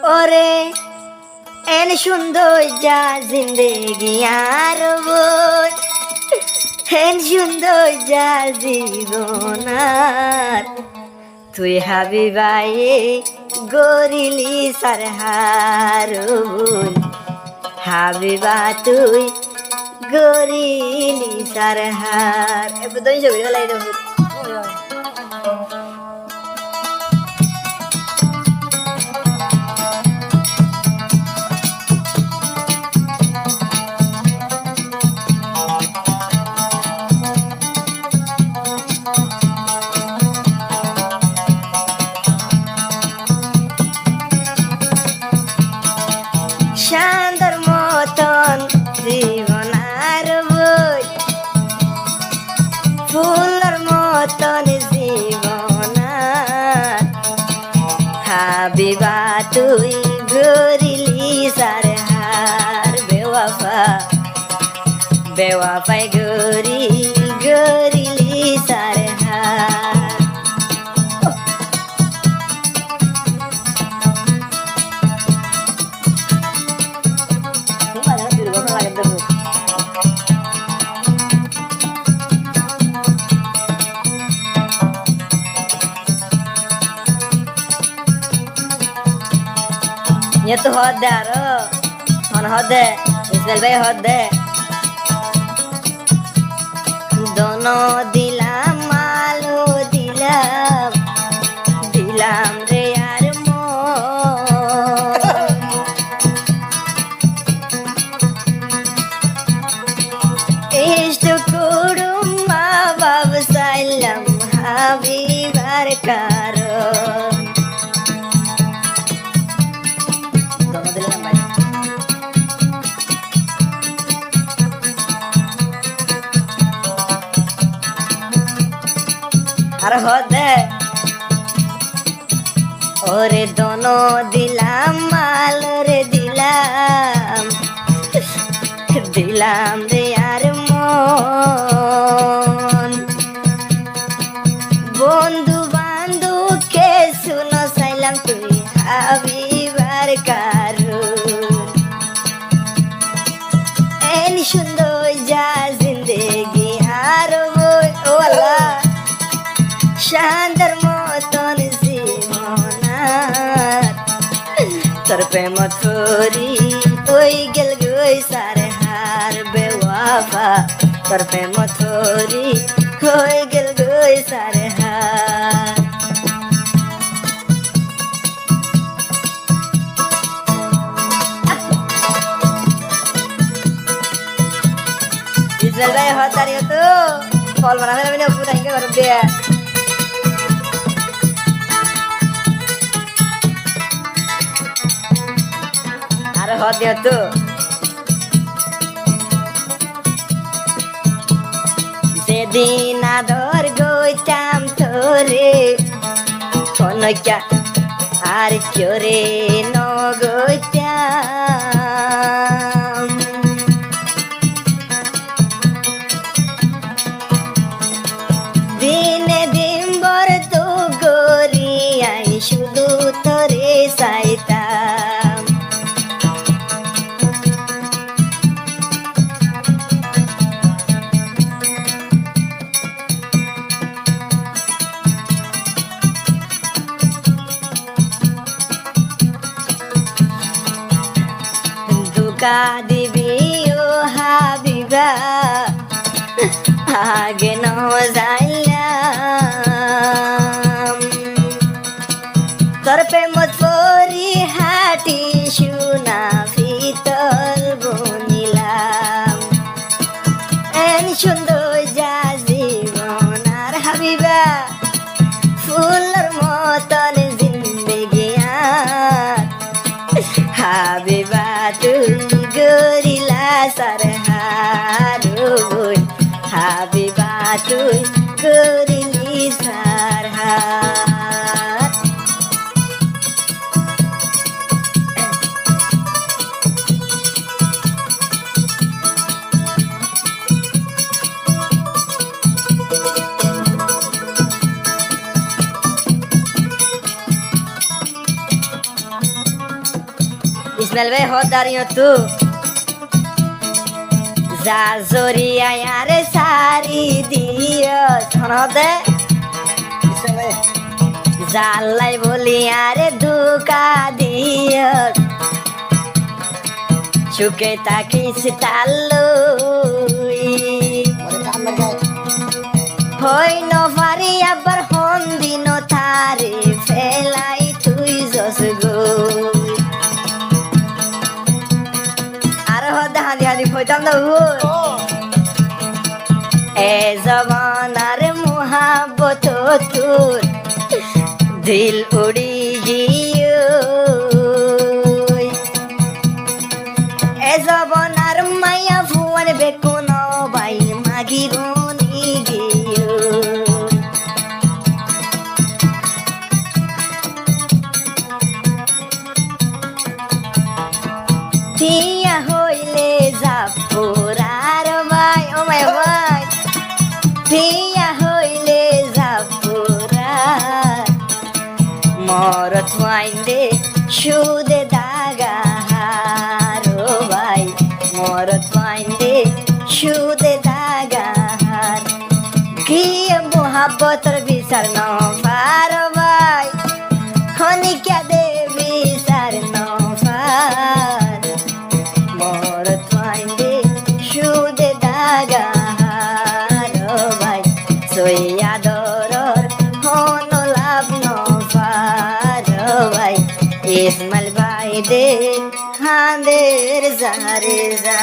ওরে এন সুন্দর যা জিন্দেগি আর বই এন সুন্দর যা জীবন আর তুই হাবিবাই গরিলি সারহার বই হাবিবা তুই গরিলি সারহার এবার দুই ছবি গেলাই দেবো শান্তর মতন জীবন আর বই ফুলের মতন জীবন আর হাবিবা তুই গরিলি সারহার বেওয়াফা বেওয়াফাই গরিলি সারহার ये तो हद दे आरो हन हद दे इस्माइल भाई हद दे दोनों दिलाम मालो दिलाम दिलाम रे यार मो इष्ट कुडुम मा बाब साइलम हाबिबार कारो আর হদে ওরে দোনো দিলাম মাল রে দিলাম দিলাম রে আর মন বন্ধু বান্ধবকে শুনো চাইলাম তুই হাবিবার কারণ এন সুন্দর যা জিন্দেগি আর বই ও আল্লাহ শান্তর মতন জীবন তোর প্রেম থরি ওই গেল গই সারহার বেওয়াফা তোর প্রেম থরি ওই গেল গই সারহার ইসমাইল ভাই হতারিও তো ফল বানাবে না পুরা ইনকে করে দে আর হদিও তো সেদিন আদর গইতাম তোরে কনকা আর চোরে ন গইতাম দিনে দিন বর তো গরিয়াই শুধু তোরে চাইতাম দুকা দিবি ও হাবিবা আগে ন যাইলাম তোর প্রেম তোরি হাটি শুনা ভিতর বনিলাম এন সুন্দর যা জীবন আর হাবিবা ফুলের মতন জিন্দেগি আর হাবিবা তুই গরিলা সারহার বই হাবিবা তুই গরিলি সারহার ইসমাইল ভাই হদারিও তু যা জরিয়া আরে সারি দিও হদে জাল্লাই বলি আরে দুকা দিও চুকে তাকিস তাল্লুই হই নভারি আবার হন দিন তারে ফেলাই তুই জস গো আর হদে হাঁদি হাঁদি হইতাম না এ জবানার মোহাব্বত তোর দিল উড়ি গিয়ে এ জবানার মায়া ভুয়ার বেকুন বাই মাগিব গিয়ে টিয়া হইলে জাপুরার ভাই ও মাই ভাই টিয়া হইলে জাপুরা মরত ওয়াইন্দে সুদে দাগা হারো ভাই মরত ওয়াইন্দে সুদে দাগা হার কি মোহাব্বতর বিচার ন পারো ভাই খনিকা দে বিচার ন পার মরত ওয়াইন্দে সুদে দাগা হারো ভাই সইয়া দরর হন লাভ ন পারো ভাই ইসমাইল ভাই দে হাঁদের জারে যা